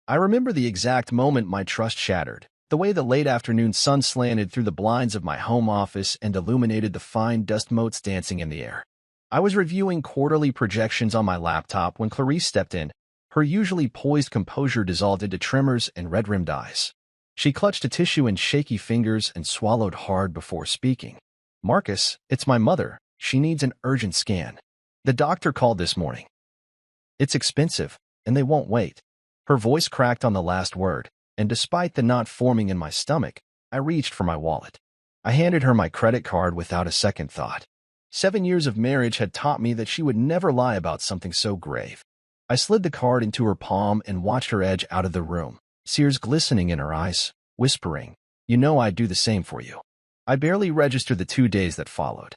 I remember the exact moment my trust shattered, the way the late afternoon sun slanted through the blinds of my home office and illuminated the fine dust motes dancing in the air. I was reviewing quarterly projections on my laptop when Clarice stepped in. Her usually poised composure dissolved into tremors and red-rimmed eyes. She clutched a tissue in shaky fingers and swallowed hard before speaking. "Marcus, it's my mother. She needs an urgent scan. The doctor called this morning. It's expensive, and they won't wait." Her voice cracked on the last word, and despite the knot forming in my stomach, I reached for my wallet. I handed her my credit card without a second thought. 7 years of marriage had taught me that she would never lie about something so grave. I slid the card into her palm and watched her edge out of the room, tears glistening in her eyes, whispering, "You know I'd do the same for you." I barely registered the 2 days that followed.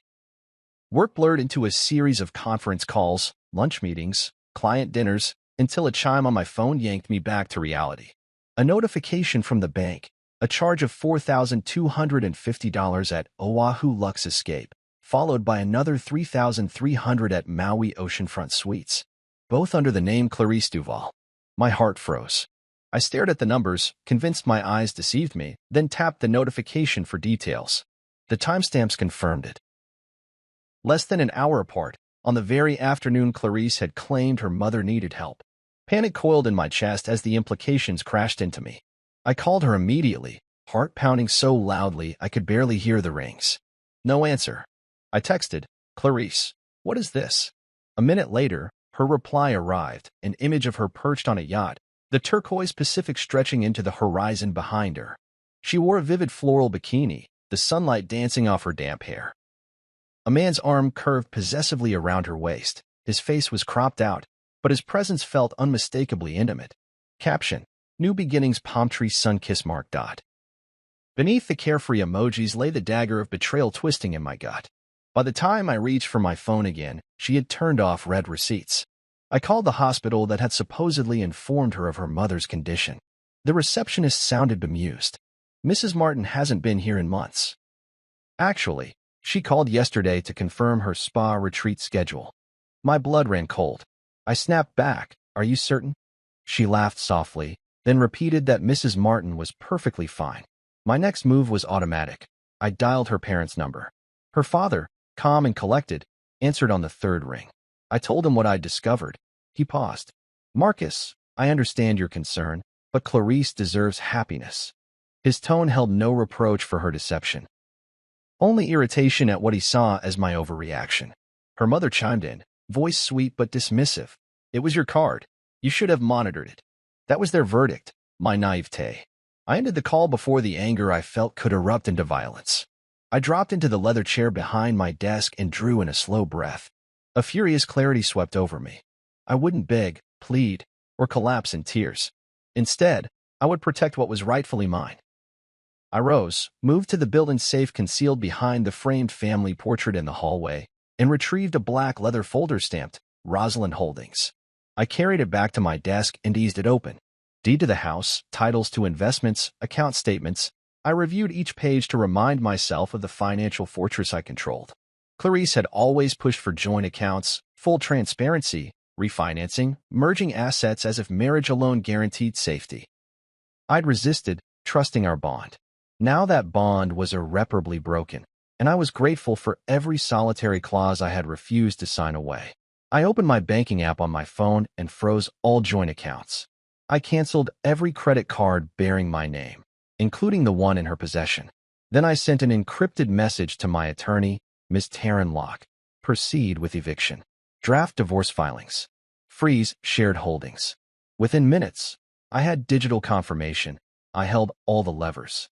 Work blurred into a series of conference calls, lunch meetings, client dinners, until a chime on my phone yanked me back to reality. A notification from the bank, a charge of $4,250 at Oahu Lux Escape, followed by another $3,300 at Maui Oceanfront Suites, both under the name Clarice Duval. My heart froze. I stared at the numbers, convinced my eyes deceived me, then tapped the notification for details. The timestamps confirmed it. Less than an hour apart, on the very afternoon Clarice had claimed her mother needed help. Panic coiled in my chest as the implications crashed into me. I called her immediately, heart pounding so loudly I could barely hear the rings. No answer. I texted, "Clarice, what is this?" A minute later, her reply arrived, an image of her perched on a yacht, the turquoise Pacific stretching into the horizon behind her. She wore a vivid floral bikini, the sunlight dancing off her damp hair. A man's arm curved possessively around her waist. His face was cropped out, but his presence felt unmistakably intimate. Caption: New Beginnings Palm Tree Sun Kiss Mark. Beneath the carefree emojis lay the dagger of betrayal twisting in my gut. By the time I reached for my phone again, she had turned off read receipts. I called the hospital that had supposedly informed her of her mother's condition. The receptionist sounded bemused. "Mrs. Martin hasn't been here in months. Actually, she called yesterday to confirm her spa retreat schedule." My blood ran cold. I snapped back, "Are you certain?" She laughed softly, then repeated that Mrs. Martin was perfectly fine. My next move was automatic. I dialed her parents' number. Her father, calm and collected, answered on the third ring. I told him what I'd discovered. He paused. "Marcus, I understand your concern, but Clarice deserves happiness." His tone held no reproach for her deception, only irritation at what he saw as my overreaction. Her mother chimed in, voice sweet but dismissive. "It was your card. You should have monitored it." That was their verdict, my naivete. I ended the call before the anger I felt could erupt into violence. I dropped into the leather chair behind my desk and drew in a slow breath. A furious clarity swept over me. I wouldn't beg, plead, or collapse in tears. Instead, I would protect what was rightfully mine. I rose, moved to the built-in safe concealed behind the framed family portrait in the hallway, and retrieved a black leather folder stamped Rosalind Holdings. I carried it back to my desk and eased it open. Deed to the house, titles to investments, account statements. I reviewed each page to remind myself of the financial fortress I controlled. Clarice had always pushed for joint accounts, full transparency, refinancing, merging assets as if marriage alone guaranteed safety. I'd resisted, trusting our bond. Now that bond was irreparably broken, and I was grateful for every solitary clause I had refused to sign away. I opened my banking app on my phone and froze all joint accounts. I canceled every credit card bearing my name, including the one in her possession. Then I sent an encrypted message to my attorney, Ms. Taryn Locke. Proceed with eviction. Draft divorce filings. Freeze shared holdings. Within minutes, I had digital confirmation. I held all the levers.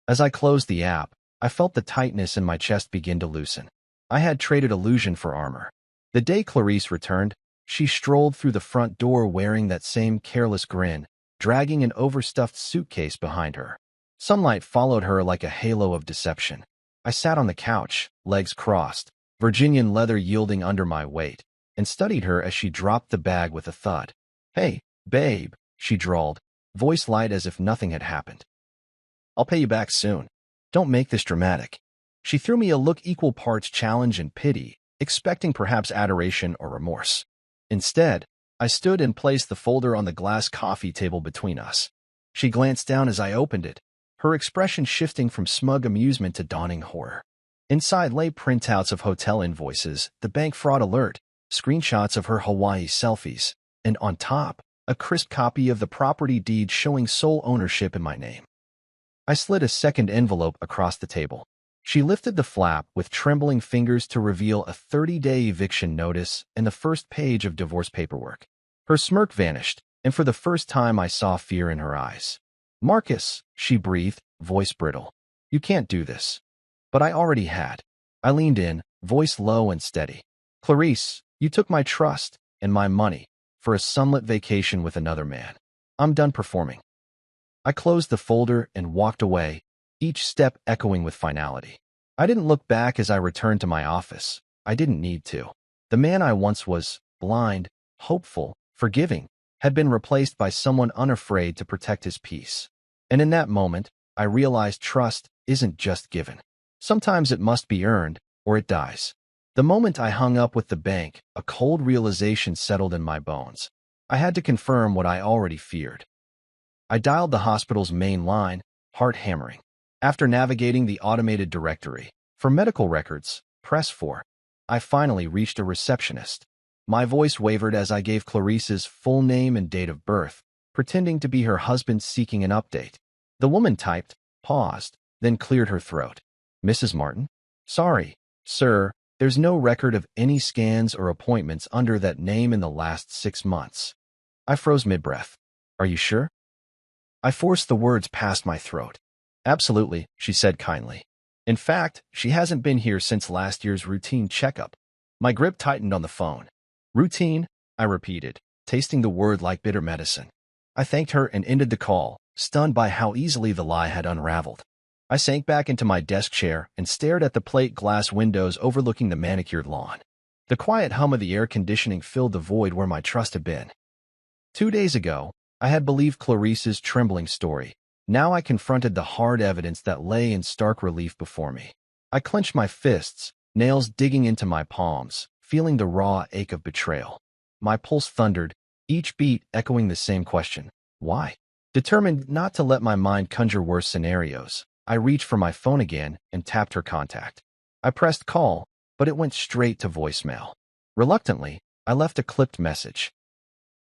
As I closed the app, I felt the tightness in my chest begin to loosen. I had traded illusion for armor. The day Clarice returned, she strolled through the front door wearing that same careless grin, dragging an overstuffed suitcase behind her. Sunlight followed her like a halo of deception. I sat on the couch, legs crossed, Virginian leather yielding under my weight, and studied her as she dropped the bag with a thud. "Hey, babe," she drawled, voice light as if nothing had happened. "I'll pay you back soon. Don't make this dramatic." She threw me a look equal parts challenge and pity, expecting perhaps adoration or remorse. Instead, I stood and placed the folder on the glass coffee table between us. She glanced down as I opened it, her expression shifting from smug amusement to dawning horror. Inside lay printouts of hotel invoices, the bank fraud alert, screenshots of her Hawaii selfies, and on top, a crisp copy of the property deed showing sole ownership in my name. I slid a second envelope across the table. She lifted the flap with trembling fingers to reveal a 30-day eviction notice and the first page of divorce paperwork. Her smirk vanished, and for the first time I saw fear in her eyes. "Marcus," she breathed, voice brittle. "You can't do this." But I already had. I leaned in, voice low and steady. "Clarice, you took my trust and my money for a sunlit vacation with another man. I'm done performing." I closed the folder and walked away, each step echoing with finality. I didn't look back as I returned to my office. I didn't need to. The man I once was, blind, hopeful, forgiving, had been replaced by someone unafraid to protect his peace. And in that moment, I realized trust isn't just given. Sometimes it must be earned, or it dies. The moment I hung up with the bank, a cold realization settled in my bones. I had to confirm what I already feared. I dialed the hospital's main line, heart hammering. After navigating the automated directory, for medical records, press 4, I finally reached a receptionist. My voice wavered as I gave Clarice's full name and date of birth, pretending to be her husband seeking an update. The woman typed, paused, then cleared her throat. "Mrs. Martin? Sorry, sir, there's no record of any scans or appointments under that name in the last 6 months." I froze mid-breath. "Are you sure?" I forced the words past my throat. "Absolutely," she said kindly. "In fact, she hasn't been here since last year's routine checkup." My grip tightened on the phone. "Routine," I repeated, tasting the word like bitter medicine. I thanked her and ended the call, stunned by how easily the lie had unraveled. I sank back into my desk chair and stared at the plate glass windows overlooking the manicured lawn. The quiet hum of the air conditioning filled the void where my trust had been. 2 days ago, I had believed Clarice's trembling story. Now I confronted the hard evidence that lay in stark relief before me. I clenched my fists, nails digging into my palms, feeling the raw ache of betrayal. My pulse thundered, each beat echoing the same question: why? Determined not to let my mind conjure worse scenarios, I reached for my phone again and tapped her contact. I pressed call, but it went straight to voicemail. Reluctantly, I left a clipped message.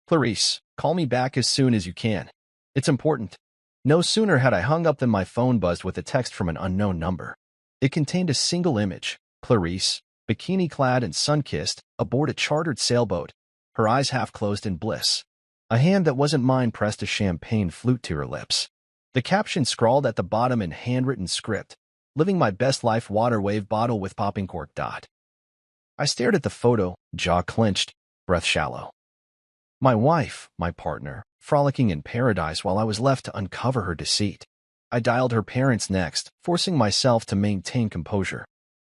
"Clarice, call me back as soon as you can. It's important." No sooner had I hung up than my phone buzzed with a text from an unknown number. It contained a single image: Clarice, bikini-clad and sun-kissed, aboard a chartered sailboat, her eyes half closed in bliss. A hand that wasn't mine pressed a champagne flute to her lips. The caption scrawled at the bottom in handwritten script: "Living my best life, water wave bottle with popping cork. Dot." I stared at the photo, jaw clenched, breath shallow. My wife, my partner, frolicking in paradise while I was left to uncover her deceit. I dialed her parents next, forcing myself to maintain composure.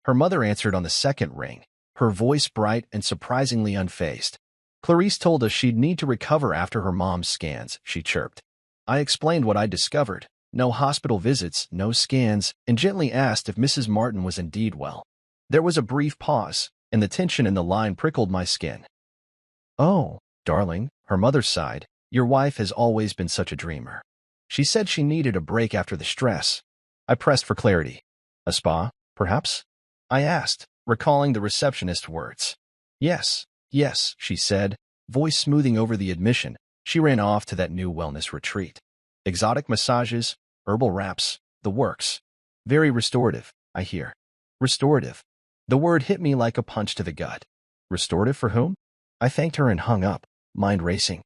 Her mother answered on the second ring, her voice bright and surprisingly unfazed. "Clarice told us she'd need to recover after her mom's scans," she chirped. I explained what I'd discovered: no hospital visits, no scans, and gently asked if Mrs. Martin was indeed well. There was a brief pause, and the tension in the line prickled my skin. "Oh, darling," her mother sighed, "your wife has always been such a dreamer. She said she needed a break after the stress." I pressed for clarity. "A spa, perhaps?" I asked, recalling the receptionist's words. Yes, she said, voice smoothing over the admission. She ran off to that new wellness retreat. Exotic massages, herbal wraps, the works. Very restorative, I hear. Restorative. The word hit me like a punch to the gut. Restorative for whom? I thanked her and hung up, mind racing.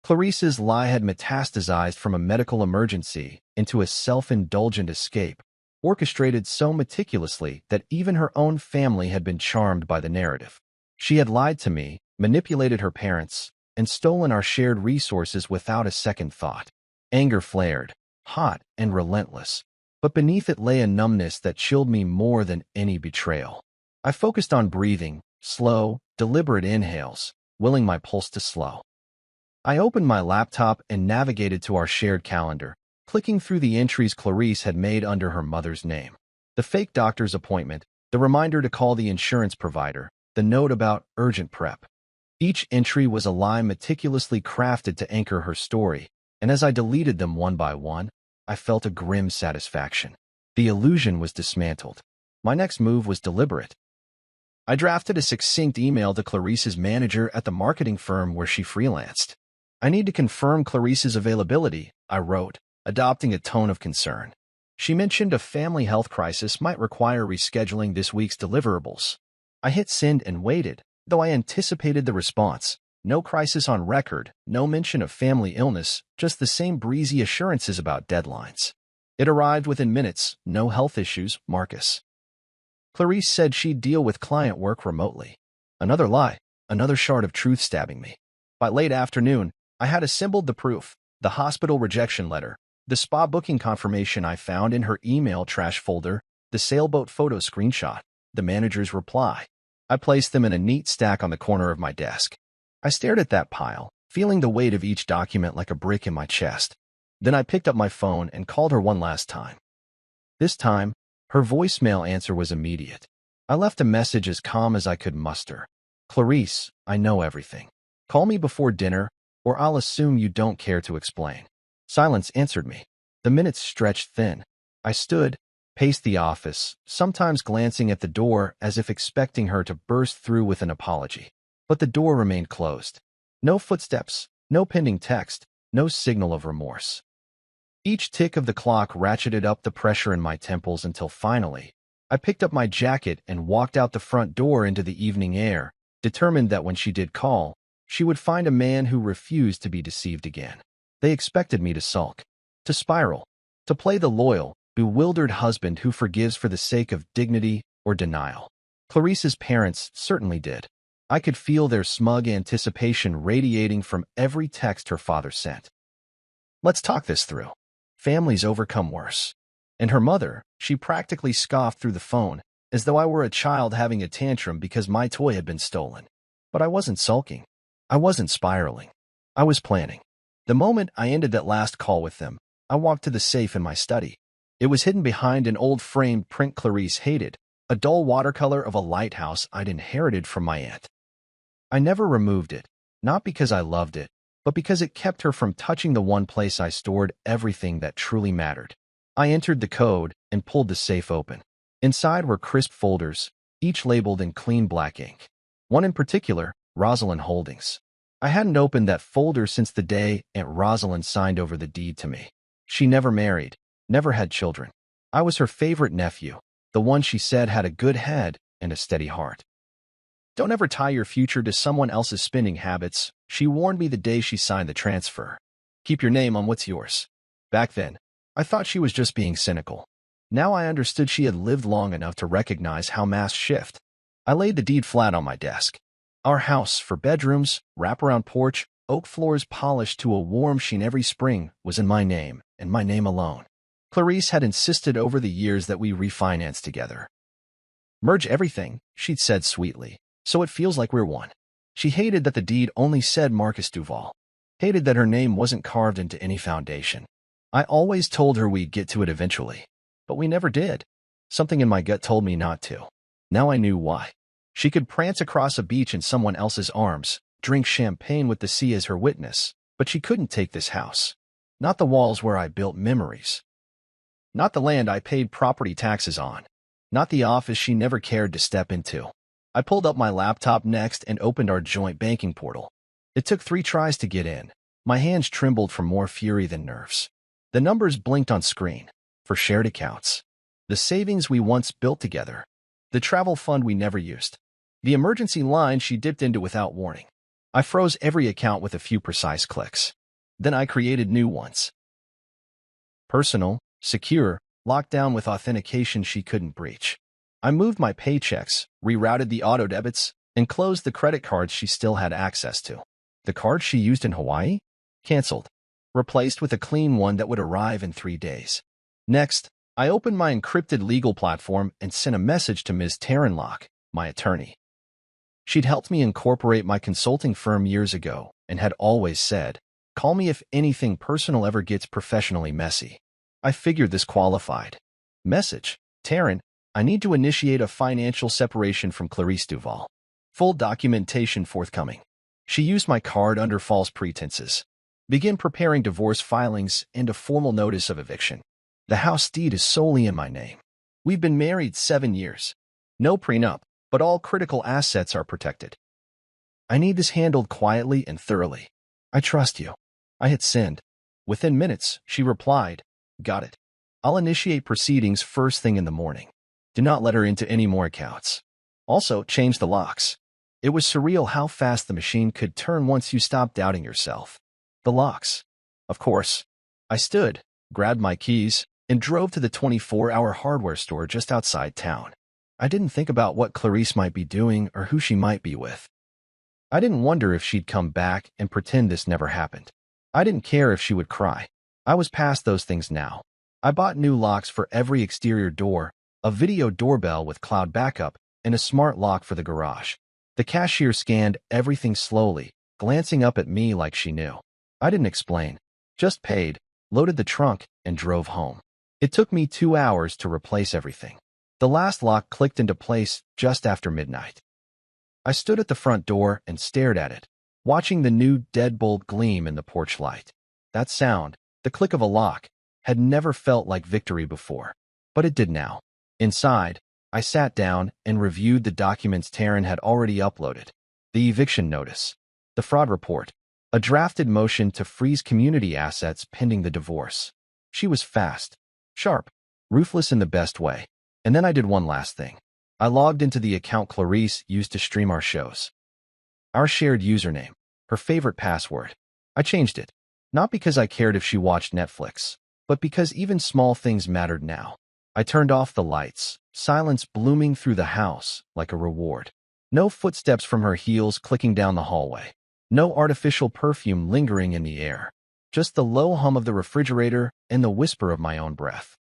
Clarice's lie had metastasized from a medical emergency into a self-indulgent escape, orchestrated so meticulously that even her own family had been charmed by the narrative. She had lied to me, manipulated her parents, and stolen our shared resources without a second thought. Anger flared, hot and relentless, but beneath it lay a numbness that chilled me more than any betrayal. I focused on breathing, slow, deliberate inhales, willing my pulse to slow. I opened my laptop and navigated to our shared calendar, clicking through the entries Clarice had made under her mother's name. The fake doctor's appointment, the reminder to call the insurance provider, the note about urgent prep. Each entry was a lie meticulously crafted to anchor her story, and as I deleted them one by one, I felt a grim satisfaction. The illusion was dismantled. My next move was deliberate. I drafted a succinct email to Clarice's manager at the marketing firm where she freelanced. "I need to confirm Clarice's availability," I wrote, adopting a tone of concern. She mentioned a family health crisis might require rescheduling this week's deliverables. I hit send and waited, though I anticipated the response. No crisis on record, no mention of family illness, just the same breezy assurances about deadlines. It arrived within minutes, no health issues, Marcus. Clarice said she'd deal with client work remotely. Another lie, another shard of truth stabbing me. By late afternoon, I had assembled the proof, the hospital rejection letter, the spa booking confirmation I found in her email trash folder, the sailboat photo screenshot, the manager's reply. I placed them in a neat stack on the corner of my desk. I stared at that pile, feeling the weight of each document like a brick in my chest. Then I picked up my phone and called her one last time. This time, her voicemail answer was immediate. I left a message as calm as I could muster. "Clarice, I know everything. Call me before dinner, or I'll assume you don't care to explain." Silence answered me. The minutes stretched thin. I stood, paced the office, sometimes glancing at the door as if expecting her to burst through with an apology. But the door remained closed. No footsteps, no pending text, no signal of remorse. Each tick of the clock ratcheted up the pressure in my temples until finally, I picked up my jacket and walked out the front door into the evening air, determined that when she did call, she would find a man who refused to be deceived again. They expected me to sulk, to spiral, to play the loyal, bewildered husband who forgives for the sake of dignity or denial. Clarice's parents certainly did. I could feel their smug anticipation radiating from every text her father sent. "Let's talk this through. Families overcome worse." And her mother, she practically scoffed through the phone, as though I were a child having a tantrum because my toy had been stolen. But I wasn't sulking. I wasn't spiraling. I was planning. The moment I ended that last call with them, I walked to the safe in my study. It was hidden behind an old framed print Clarice hated, a dull watercolor of a lighthouse I'd inherited from my aunt. I never removed it, not because I loved it, but because it kept her from touching the one place I stored everything that truly mattered. I entered the code and pulled the safe open. Inside were crisp folders, each labeled in clean black ink. One in particular, Rosalind Holdings. I hadn't opened that folder since the day Aunt Rosalind signed over the deed to me. She never married, never had children. I was her favorite nephew, the one she said had a good head and a steady heart. "Don't ever tie your future to someone else's spending habits," she warned me the day she signed the transfer. "Keep your name on what's yours." Back then, I thought she was just being cynical. Now I understood she had lived long enough to recognize how masks shift. I laid the deed flat on my desk. Our house, for bedrooms, wraparound porch, oak floors polished to a warm sheen every spring, was in my name, and my name alone. Clarice had insisted over the years that we refinance together. "Merge everything," she'd said sweetly, "so it feels like we're one." She hated that the deed only said Marcus Duval. Hated that her name wasn't carved into any foundation. I always told her we'd get to it eventually, but we never did. Something in my gut told me not to. Now I knew why. She could prance across a beach in someone else's arms, drink champagne with the sea as her witness, but she couldn't take this house. Not the walls where I built memories. Not the land I paid property taxes on. Not the office she never cared to step into. I pulled up my laptop next and opened our joint banking portal. It took 3 tries to get in. My hands trembled from more fury than nerves. The numbers blinked on screen. For shared accounts. The savings we once built together. The travel fund we never used. The emergency line she dipped into without warning. I froze every account with a few precise clicks. Then I created new ones. Personal, secure, locked down with authentication she couldn't breach. I moved my paychecks, rerouted the auto debits, and closed the credit cards she still had access to. The cards she used in Hawaii? Canceled. Replaced with a clean one that would arrive in 3 days. Next, I opened my encrypted legal platform and sent a message to Ms. Taranlock, my attorney. She'd helped me incorporate my consulting firm years ago and had always said, "Call me if anything personal ever gets professionally messy." I figured this qualified. Message: Taryn, I need to initiate a financial separation from Clarice Duval. Full documentation forthcoming. She used my card under false pretenses. Begin preparing divorce filings and a formal notice of eviction. The house deed is solely in my name. We've been married 7 years. No prenup, but all critical assets are protected. I need this handled quietly and thoroughly. I trust you. I hit send. Within minutes, she replied, got it. I'll initiate proceedings first thing in the morning. Do not let her into any more accounts. Also, change the locks. It was surreal how fast the machine could turn once you stopped doubting yourself. The locks. Of course. I stood, grabbed my keys, and drove to the 24-hour hardware store just outside town. I didn't think about what Clarice might be doing or who she might be with. I didn't wonder if she'd come back and pretend this never happened. I didn't care if she would cry. I was past those things now. I bought new locks for every exterior door, a video doorbell with cloud backup, and a smart lock for the garage. The cashier scanned everything slowly, glancing up at me like she knew. I didn't explain, just paid, loaded the trunk, and drove home. It took me 2 hours to replace everything. The last lock clicked into place just after midnight. I stood at the front door and stared at it, watching the new deadbolt gleam in the porch light. That sound, the click of a lock, had never felt like victory before, but it did now. Inside, I sat down and reviewed the documents Taryn had already uploaded. The eviction notice, the fraud report, a drafted motion to freeze community assets pending the divorce. She was fast, sharp, ruthless in the best way. And then I did one last thing. I logged into the account Clarice used to stream our shows. Our shared username, her favorite password. I changed it, not because I cared if she watched Netflix, but because even small things mattered now. I turned off the lights, silence blooming through the house like a reward. No footsteps from her heels clicking down the hallway. No artificial perfume lingering in the air. Just the low hum of the refrigerator and the whisper of my own breath.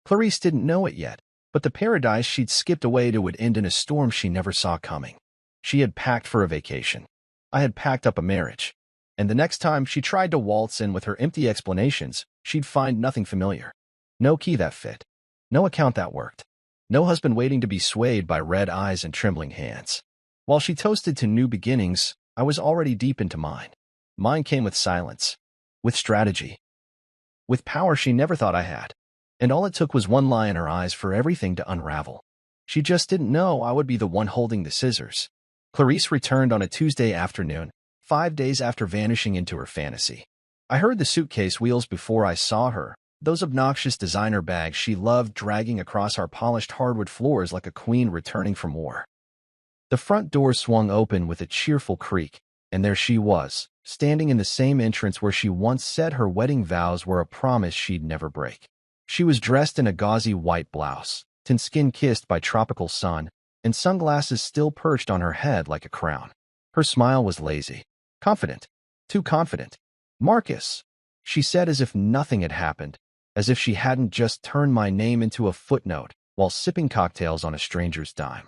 Clarice didn't know it yet, but the paradise she'd skipped away to would end in a storm she never saw coming. She had packed for a vacation. I had packed up a marriage. And the next time she tried to waltz in with her empty explanations, she'd find nothing familiar. No key that fit. No account that worked. No husband waiting to be swayed by red eyes and trembling hands. While she toasted to new beginnings, I was already deep into mine. Mine came with silence, with strategy, with power she never thought I had. And all it took was one lie in her eyes for everything to unravel. She just didn't know I would be the one holding the scissors. Clarice returned on a Tuesday afternoon, 5 days after vanishing into her fantasy. I heard the suitcase wheels before I saw her, those obnoxious designer bags she loved dragging across our polished hardwood floors like a queen returning from war. The front door swung open with a cheerful creak, and there she was, standing in the same entrance where she once said her wedding vows were a promise she'd never break. She was dressed in a gauzy white blouse, tan skin kissed by tropical sun, and sunglasses still perched on her head like a crown. Her smile was lazy, confident, too confident. "Marcus," she said as if nothing had happened, as if she hadn't just turned my name into a footnote while sipping cocktails on a stranger's dime.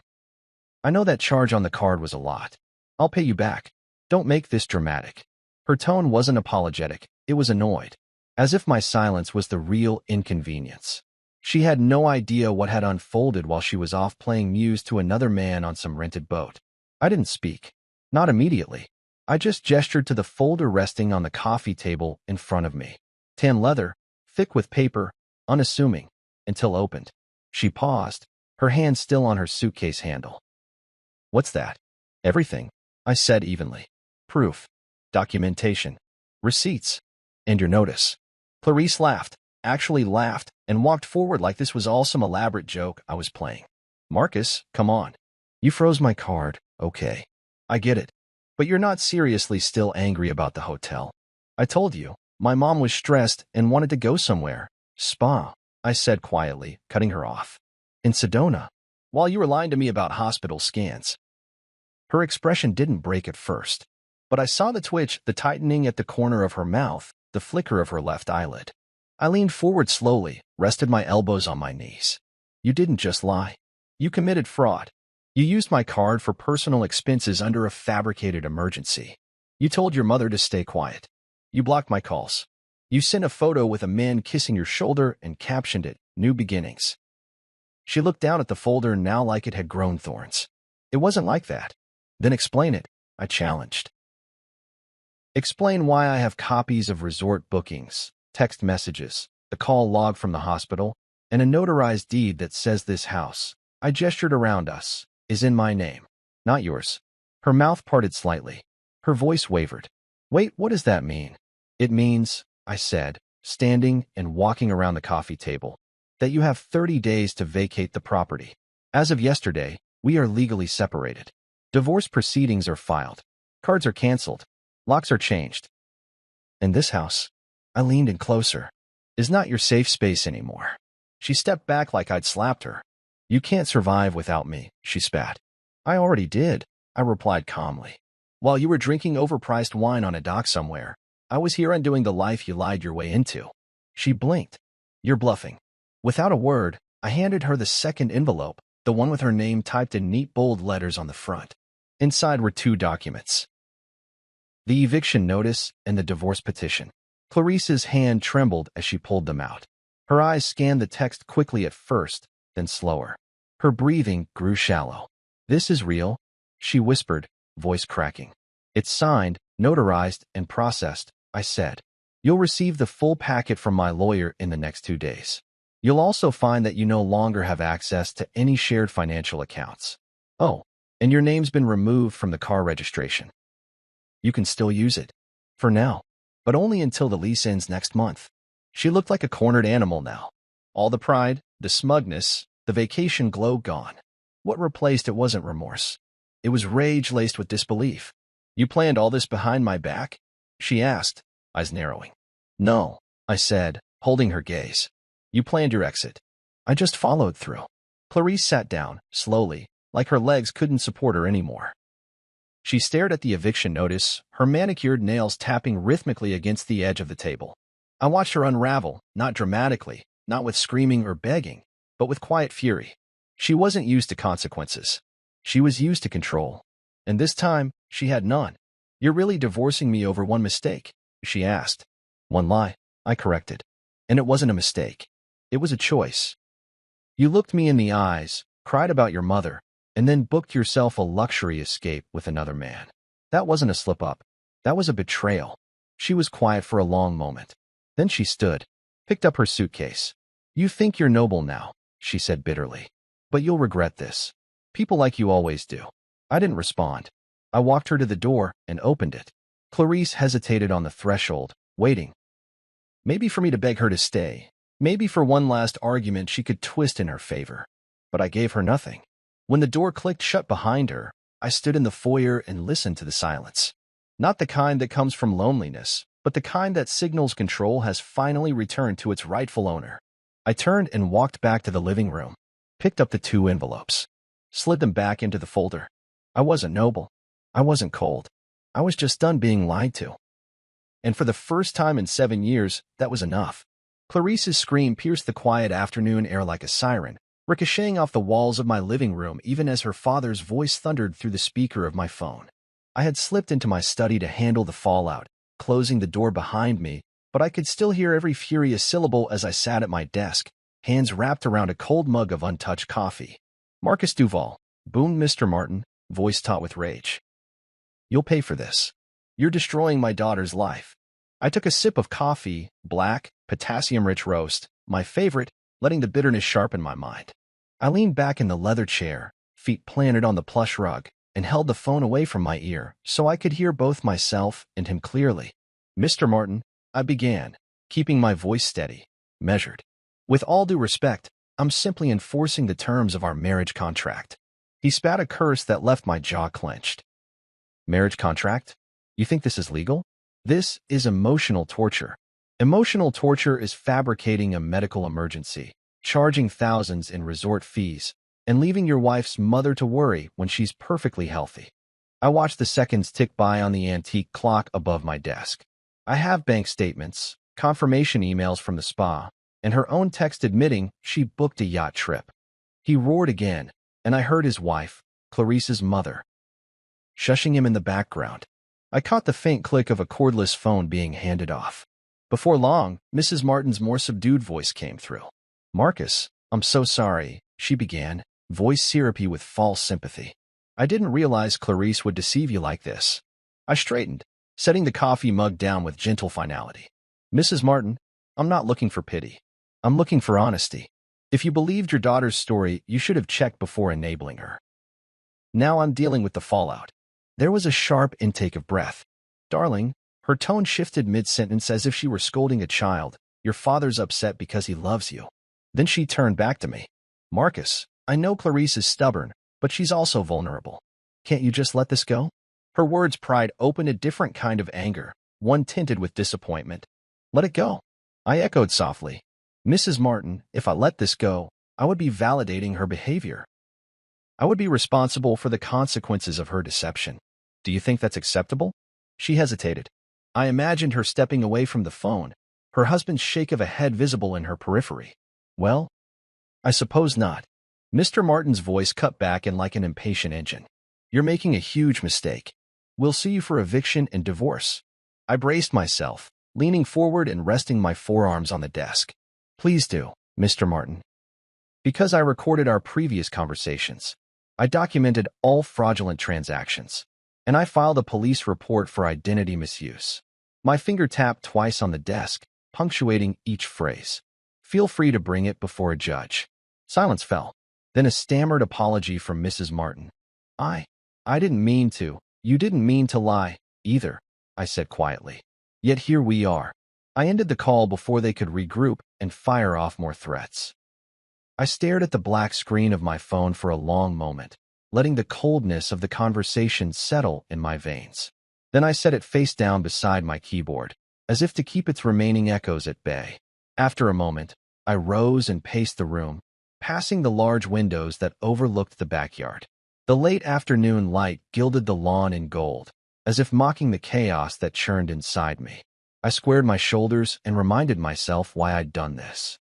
"I know that charge on the card was a lot. I'll pay you back. Don't make this dramatic." Her tone wasn't apologetic, it was annoyed, as if my silence was the real inconvenience. She had no idea what had unfolded while she was off playing muse to another man on some rented boat. I didn't speak. Not immediately. I just gestured to the folder resting on the coffee table in front of me. Tan leather, thick with paper, unassuming, until opened. She paused, her hand still on her suitcase handle. "What's that?" "Everything," I said evenly. "Proof, documentation, receipts, and your notice." Clarice laughed, actually laughed, and walked forward like this was all some elaborate joke I was playing. "Marcus, come on. You froze my card, okay. I get it. But you're not seriously still angry about the hotel. I told you, my mom was stressed and wanted to go somewhere. Spa," I said quietly, cutting her off. "In Sedona, while you were lying to me about hospital scans." Her expression didn't break at first, but I saw the twitch, the tightening at the corner of her mouth, the flicker of her left eyelid. I leaned forward slowly, rested my elbows on my knees. "You didn't just lie. You committed fraud. You used my card for personal expenses under a fabricated emergency. You told your mother to stay quiet. You blocked my calls. You sent a photo with a man kissing your shoulder and captioned it, 'New Beginnings.'" She looked down at the folder now like it had grown thorns. "It wasn't like that." "Then explain it," I challenged. Explain why I have copies of resort bookings, text messages, the call log from the hospital, and a notarized deed that says this house, I gestured around us, is in my name, not yours. Her mouth parted slightly. Her voice wavered. Wait, what does that mean? It means, I said, standing and walking around the coffee table, that you have 30 days to vacate the property. As of yesterday, we are legally separated. Divorce proceedings are filed. Cards are canceled. Locks are changed. And this house, I leaned in closer, is not your safe space anymore. She stepped back like I'd slapped her. You can't survive without me, she spat. I already did, I replied calmly. While you were drinking overpriced wine on a dock somewhere, I was here undoing the life you lied your way into. She blinked. You're bluffing. Without a word, I handed her the second envelope, the one with her name typed in neat bold letters on the front. Inside were 2 documents: the eviction notice and the divorce petition. Clarice's hand trembled as she pulled them out. Her eyes scanned the text quickly at first, then slower. Her breathing grew shallow. This is real, she whispered, voice cracking. It's signed, notarized, and processed, I said. You'll receive the full packet from my lawyer in the next 2 days. You'll also find that you no longer have access to any shared financial accounts. Oh, and your name's been removed from the car registration. You can still use it. For now. But only until the lease ends next month. She looked like a cornered animal now. All the pride, the smugness, the vacation glow gone. What replaced it wasn't remorse. It was rage laced with disbelief. You planned all this behind my back? She asked, eyes narrowing. No, I said, holding her gaze. You planned your exit. I just followed through. Clarice sat down, slowly, like her legs couldn't support her anymore. She stared at the eviction notice, her manicured nails tapping rhythmically against the edge of the table. I watched her unravel, not dramatically, not with screaming or begging, but with quiet fury. She wasn't used to consequences. She was used to control. And this time, she had none. You're really divorcing me over one mistake? She asked. One lie, I corrected. And it wasn't a mistake. It was a choice. You looked me in the eyes, cried about your mother, and then booked yourself a luxury escape with another man. That wasn't a slip-up. That was a betrayal. She was quiet for a long moment. Then she stood, picked up her suitcase. You think you're noble now, she said bitterly. But you'll regret this. People like you always do. I didn't respond. I walked her to the door and opened it. Clarice hesitated on the threshold, waiting. Maybe for me to beg her to stay. Maybe for one last argument she could twist in her favor. But I gave her nothing. When the door clicked shut behind her, I stood in the foyer and listened to the silence. Not the kind that comes from loneliness, but the kind that signals control has finally returned to its rightful owner. I turned and walked back to the living room, picked up the 2 envelopes, slid them back into the folder. I wasn't noble. I wasn't cold. I was just done being lied to. And for the first time in 7 years, that was enough. Clarice's scream pierced the quiet afternoon air like a siren, ricocheting off the walls of my living room even as her father's voice thundered through the speaker of my phone. I had slipped into my study to handle the fallout, closing the door behind me, but I could still hear every furious syllable as I sat at my desk, hands wrapped around a cold mug of untouched coffee. Marcus Duval, boomed Mr. Martin, voice taut with rage. You'll pay for this. You're destroying my daughter's life. I took a sip of coffee, black, potassium-rich roast, my favorite, letting the bitterness sharpen my mind. I leaned back in the leather chair, feet planted on the plush rug, and held the phone away from my ear so I could hear both myself and him clearly. Mr. Martin, I began, keeping my voice steady, measured. With all due respect, I'm simply enforcing the terms of our marriage contract. He spat a curse that left my jaw clenched. Marriage contract? You think this is legal? This is emotional torture. Emotional torture is fabricating a medical emergency, charging thousands in resort fees, and leaving your wife's mother to worry when she's perfectly healthy. I watched the seconds tick by on the antique clock above my desk. I have bank statements, confirmation emails from the spa, and her own text admitting she booked a yacht trip. He roared again, and I heard his wife, Clarice's mother, shushing him in the background. I caught the faint click of a cordless phone being handed off. Before long, Mrs. Martin's more subdued voice came through. Marcus, I'm so sorry, she began, voice syrupy with false sympathy. I didn't realize Clarice would deceive you like this. I straightened. setting the coffee mug down with gentle finality. Mrs. Martin, I'm not looking for pity. I'm looking for honesty. If you believed your daughter's story, you should have checked before enabling her. Now I'm dealing with the fallout. There was a sharp intake of breath. Darling, her tone shifted mid-sentence as if she were scolding a child. Your father's upset because he loves you. Then she turned back to me. Marcus, I know Clarice is stubborn, but she's also vulnerable. Can't you just let this go? Her words pried open a different kind of anger, one tinted with disappointment. Let it go. I echoed softly. Mrs. Martin, if I let this go, I would be validating her behavior. I would be responsible for the consequences of her deception. Do you think that's acceptable? She hesitated. I imagined her stepping away from the phone, her husband's shake of a head visible in her periphery. Well, I suppose not. Mr. Martin's voice cut back in like an impatient engine. You're making a huge mistake. We'll see you for eviction and divorce. I braced myself, leaning forward and resting my forearms on the desk. Please do, Mr. Martin. Because I recorded our previous conversations, I documented all fraudulent transactions, and I filed a police report for identity misuse. My finger tapped twice on the desk, punctuating each phrase. Feel free to bring it before a judge. Silence fell. Then a stammered apology from Mrs. Martin. I didn't mean to. You didn't mean to lie, either, I said quietly. Yet here we are. I ended the call before they could regroup and fire off more threats. I stared at the black screen of my phone for a long moment, letting the coldness of the conversation settle in my veins. Then I set it face down beside my keyboard, as if to keep its remaining echoes at bay. After a moment, I rose and paced the room, passing the large windows that overlooked the backyard. The late afternoon light gilded the lawn in gold, as if mocking the chaos that churned inside me. I squared my shoulders and reminded myself why I'd done this.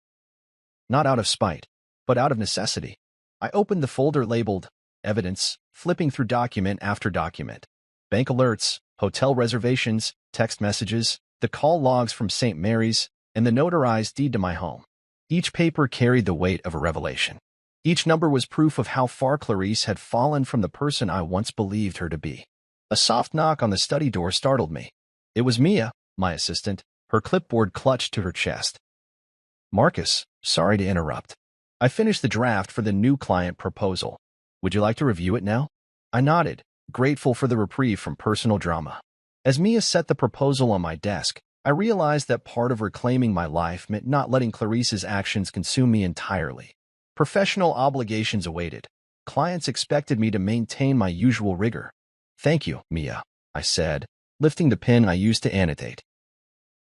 Not out of spite, but out of necessity. I opened the folder labeled Evidence, flipping through document after document. Bank alerts, hotel reservations, text messages, the call logs from St. Mary's, and the notarized deed to my home. Each paper carried the weight of a revelation. Each number was proof of how far Clarice had fallen from the person I once believed her to be. A soft knock on the study door startled me. It was Mia, my assistant, her clipboard clutched to her chest. Marcus, sorry to interrupt. I finished the draft for the new client proposal. Would you like to review it now? I nodded, grateful for the reprieve from personal drama. As Mia set the proposal on my desk, I realized that part of reclaiming my life meant not letting Clarice's actions consume me entirely. Professional obligations awaited. Clients expected me to maintain my usual rigor. Thank you, Mia, I said, lifting the pen I used to annotate.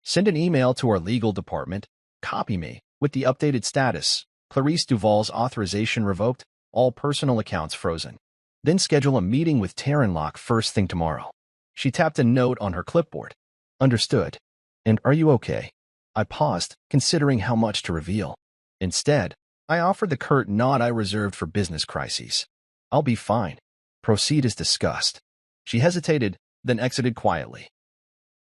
Send an email to our legal department, copy me, with the updated status, Clarice Duval's authorization revoked, all personal accounts frozen. Then schedule a meeting with Taryn Locke first thing tomorrow. She tapped a note on her clipboard. Understood. And are you okay? I paused, considering how much to reveal. Instead, I offered the curt nod I reserved for business crises. I'll be fine. Proceed as discussed. She hesitated, then exited quietly.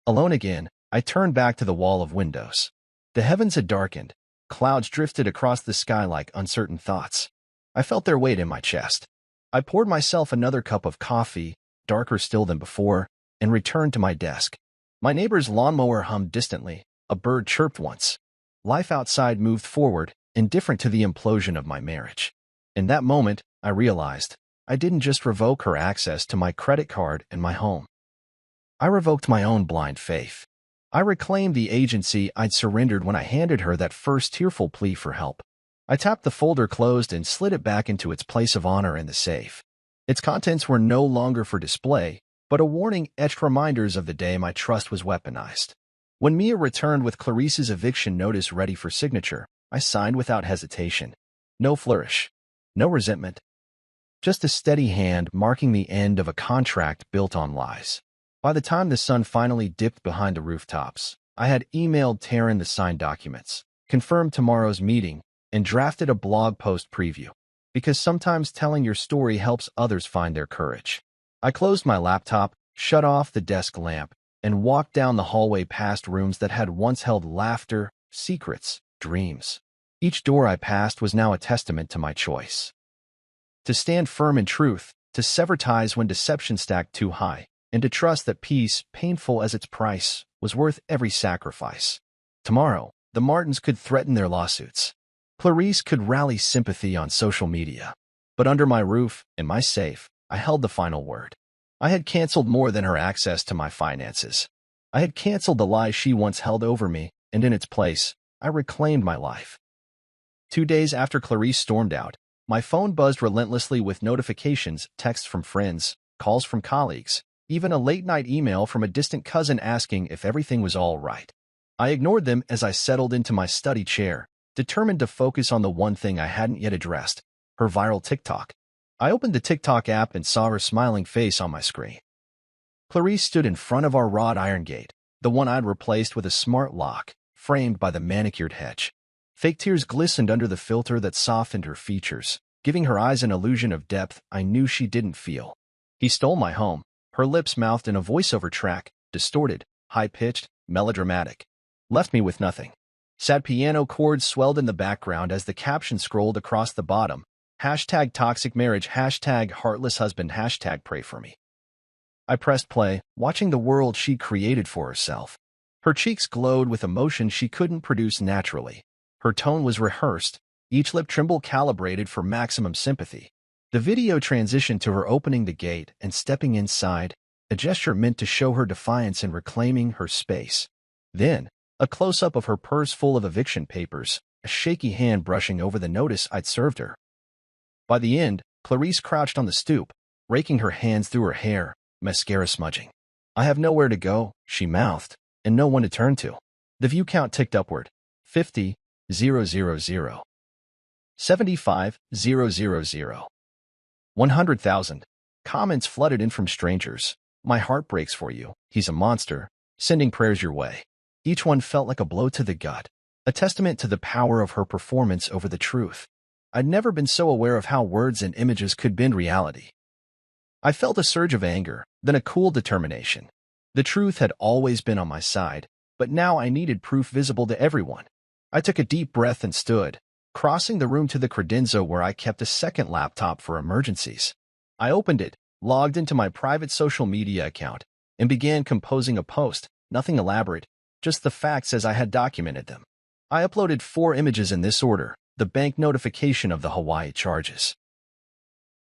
Alone again, I turned back to the wall of windows. The heavens had darkened. Clouds drifted across the sky like uncertain thoughts. I felt their weight in my chest. I poured myself another cup of coffee, darker still than before, and returned to my desk. My neighbor's lawnmower hummed distantly. A bird chirped once. Life outside moved forward, indifferent to the implosion of my marriage. In that moment, I realized I didn't just revoke her access to my credit card and my home. I revoked my own blind faith. I reclaimed the agency I'd surrendered when I handed her that first tearful plea for help. I tapped the folder closed and slid it back into its place of honor in the safe. Its contents were no longer for display, but a warning etched reminders of the day my trust was weaponized. When Mia returned with Clarice's eviction notice ready for signature, I signed without hesitation. No flourish. No resentment. Just a steady hand marking the end of a contract built on lies. By the time the sun finally dipped behind the rooftops, I had emailed Taryn the signed documents, confirmed tomorrow's meeting, and drafted a blog post preview. Because sometimes telling your story helps others find their courage. I closed my laptop, shut off the desk lamp, and walked down the hallway past rooms that had once held laughter, secrets, dreams. Each door I passed was now a testament to my choice. To stand firm in truth, to sever ties when deception stacked too high, and to trust that peace, painful as its price, was worth every sacrifice. Tomorrow, the Martins could threaten their lawsuits. Clarice could rally sympathy on social media. But under my roof, in my safe, I held the final word. I had canceled more than her access to my finances. I had canceled the lies she once held over me, and in its place, I reclaimed my life. 2 days after Clarice stormed out, my phone buzzed relentlessly with notifications, texts from friends, calls from colleagues, even a late-night email from a distant cousin asking if everything was all right. I ignored them as I settled into my study chair, determined to focus on the one thing I hadn't yet addressed, her viral TikTok. I opened the TikTok app and saw her smiling face on my screen. Clarice stood in front of our wrought iron gate, the one I'd replaced with a smart lock, framed by the manicured hedge. Fake tears glistened under the filter that softened her features, giving her eyes an illusion of depth I knew she didn't feel. He stole my home, her lips mouthed in a voiceover track, distorted, high-pitched, melodramatic. Left me with nothing. Sad piano chords swelled in the background as the caption scrolled across the bottom. #toxic marriage, #heartless husband, #pray for me. I pressed play, watching the world she created for herself. Her cheeks glowed with emotion she couldn't produce naturally. Her tone was rehearsed, each lip tremble calibrated for maximum sympathy. The video transitioned to her opening the gate and stepping inside, a gesture meant to show her defiance in reclaiming her space. Then, a close-up of her purse full of eviction papers, a shaky hand brushing over the notice I'd served her. By the end, Clarice crouched on the stoop, raking her hands through her hair, mascara smudging. "I have nowhere to go," she mouthed, "and no one to turn to." The view count ticked upward. 50,000. 75,000. 100,000. Comments flooded in from strangers. "My heart breaks for you. He's a monster. Sending prayers your way." Each one felt like a blow to the gut, a testament to the power of her performance over the truth. I'd never been so aware of how words and images could bend reality. I felt a surge of anger, then a cool determination. The truth had always been on my side, but now I needed proof visible to everyone. I took a deep breath and stood, crossing the room to the credenza where I kept a second laptop for emergencies. I opened it, logged into my private social media account, and began composing a post, nothing elaborate, just the facts as I had documented them. I uploaded 4 images in this order: the bank notification of the Hawaii charges,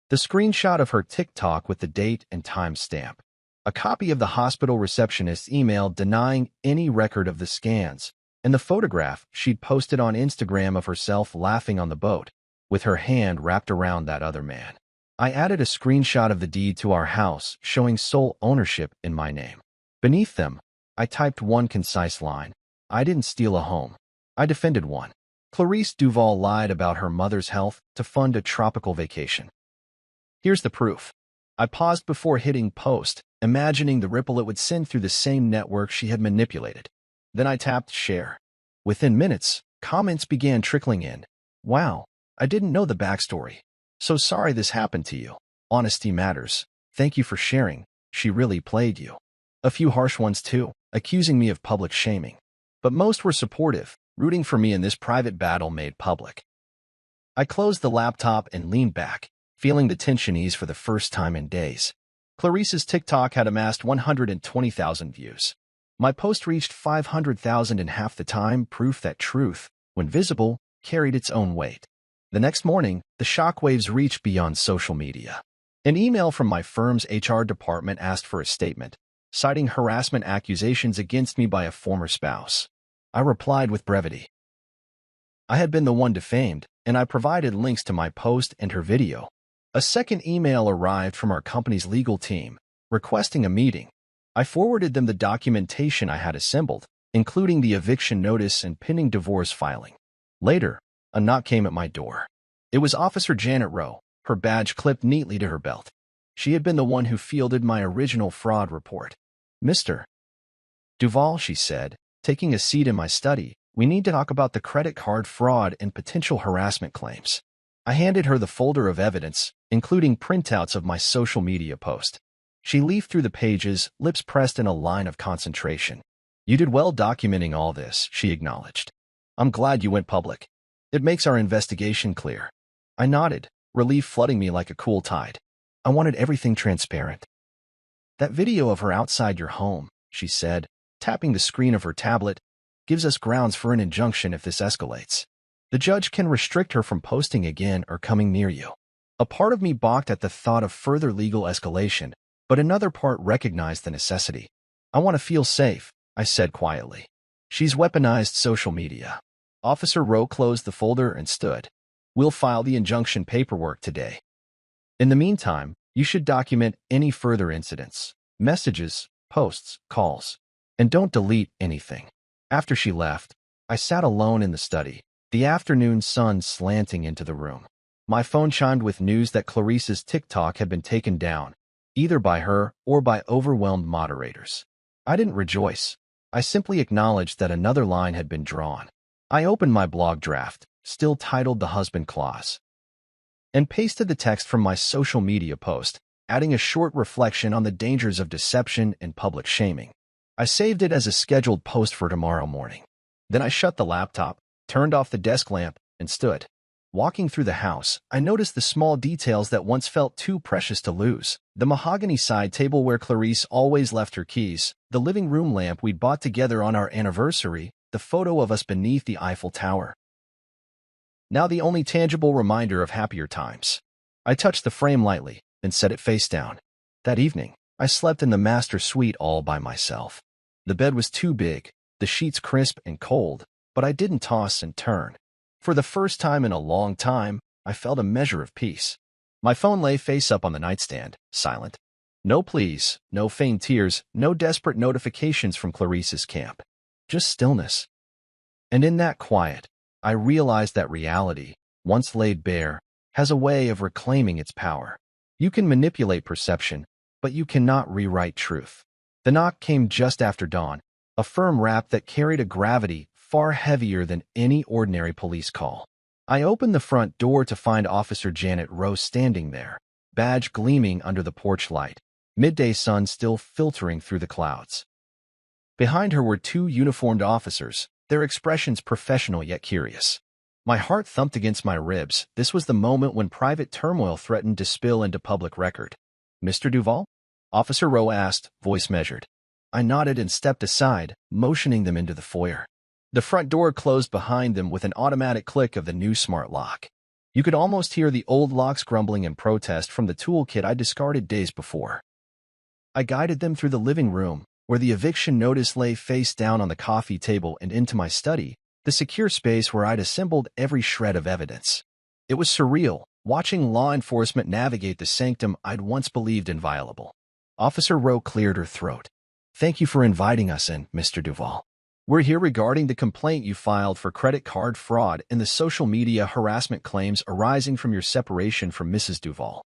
the screenshot of her TikTok with the date and time stamp, a copy of the hospital receptionist's email denying any record of the scans, and the photograph she'd posted on Instagram of herself laughing on the boat, with her hand wrapped around that other man. I added a screenshot of the deed to our house showing sole ownership in my name. Beneath them, I typed one concise line: "I didn't steal a home. I defended one." Clarice Duval lied about her mother's health to fund a tropical vacation. Here's the proof. I paused before hitting post, imagining the ripple it would send through the same network she had manipulated. Then I tapped share. Within minutes, comments began trickling in. "Wow, I didn't know the backstory. So sorry this happened to you. Honesty matters. Thank you for sharing. She really played you." A few harsh ones too, accusing me of public shaming. But most were supportive, rooting for me in this private battle made public. I closed the laptop and leaned back, feeling the tension ease for the first time in days. Clarice's TikTok had amassed 120,000 views. My post reached 500,000 in half the time, proof that truth, when visible, carried its own weight. The next morning, the shockwaves reached beyond social media. An email from my firm's HR department asked for a statement, citing harassment accusations against me by a former spouse. I replied with brevity. I had been the one defamed, and I provided links to my post and her video. A second email arrived from our company's legal team, requesting a meeting. I forwarded them the documentation I had assembled, including the eviction notice and pending divorce filing. Later, a knock came at my door. It was Officer Janet Rowe, her badge clipped neatly to her belt. She had been the one who fielded my original fraud report. "Mr. Duval," she said, taking a seat in my study, "we need to talk about the credit card fraud and potential harassment claims." I handed her the folder of evidence, including printouts of my social media post. She leafed through the pages, lips pressed in a line of concentration. "You did well documenting all this," she acknowledged. "I'm glad you went public. It makes our investigation clear." I nodded, relief flooding me like a cool tide. I wanted everything transparent. That video of her outside your home, she said, tapping the screen of her tablet, gives us grounds for an injunction if this escalates. The judge can restrict her from posting again or coming near you. A part of me balked at the thought of further legal escalation, but another part recognized the necessity. I want to feel safe, I said quietly. She's weaponized social media. Officer Rowe closed the folder and stood. We'll file the injunction paperwork today. In the meantime, you should document any further incidents, messages, posts, calls, and don't delete anything. After she left, I sat alone in the study, the afternoon sun slanting into the room. My phone chimed with news that Clarice's TikTok had been taken down, either by her or by overwhelmed moderators. I didn't rejoice. I simply acknowledged that another line had been drawn. I opened my blog draft, still titled The Husband Clause, and pasted the text from my social media post, adding a short reflection on the dangers of deception and public shaming. I saved it as a scheduled post for tomorrow morning. Then I shut the laptop, turned off the desk lamp, and stood. Walking through the house, I noticed the small details that once felt too precious to lose. The mahogany side table where Clarice always left her keys, the living room lamp we'd bought together on our anniversary, the photo of us beneath the Eiffel Tower. Now the only tangible reminder of happier times. I touched the frame lightly, then set it face down. That evening, I slept in the master suite all by myself. The bed was too big, the sheets crisp and cold, but I didn't toss and turn. For the first time in a long time, I felt a measure of peace. My phone lay face up on the nightstand, silent. No pleas, no feigned tears, no desperate notifications from Clarice's camp. Just stillness. And in that quiet, I realized that reality, once laid bare, has a way of reclaiming its power. You can manipulate perception, but you cannot rewrite truth. The knock came just after dawn, a firm rap that carried a gravity far heavier than any ordinary police call. I opened the front door to find Officer Janet Rowe standing there, badge gleaming under the porch light, midday sun still filtering through the clouds. Behind her were two uniformed officers, their expressions professional yet curious. My heart thumped against my ribs. This was the moment when private turmoil threatened to spill into public record. "Mr. Duval?" Officer Rowe asked, voice measured. I nodded and stepped aside, motioning them into the foyer. The front door closed behind them with an automatic click of the new smart lock. You could almost hear the old lock's grumbling in protest from the toolkit I discarded days before. I guided them through the living room, where the eviction notice lay face down on the coffee table, and into my study, the secure space where I'd assembled every shred of evidence. It was surreal, watching law enforcement navigate the sanctum I'd once believed inviolable. Officer Rowe cleared her throat. "Thank you for inviting us in, Mr. Duval. We're here regarding the complaint you filed for credit card fraud and the social media harassment claims arising from your separation from Mrs. Duval."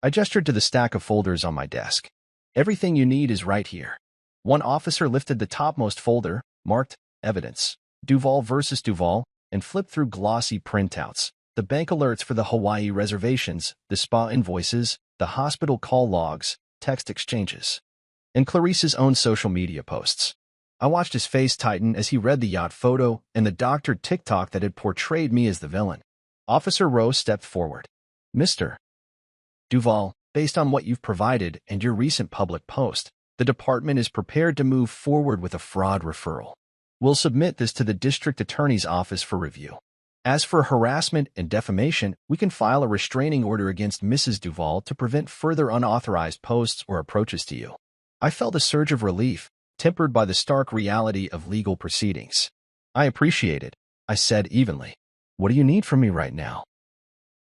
I gestured to the stack of folders on my desk. "Everything you need is right here." One officer lifted the topmost folder, marked Evidence, Duval versus Duval, and flipped through glossy printouts, the bank alerts for the Hawaii reservations, the spa invoices, the hospital call logs, text exchanges, and Clarice's own social media posts. I watched his face tighten as he read the yacht photo and the doctored TikTok that had portrayed me as the villain. Officer Rowe stepped forward. "Mr. Duval, based on what you've provided and your recent public post, the department is prepared to move forward with a fraud referral. We'll submit this to the district attorney's office for review. As for harassment and defamation, we can file a restraining order against Mrs. Duval to prevent further unauthorized posts or approaches to you." I felt a surge of relief, tempered by the stark reality of legal proceedings. "I appreciate it," I said evenly. "What do you need from me right now?"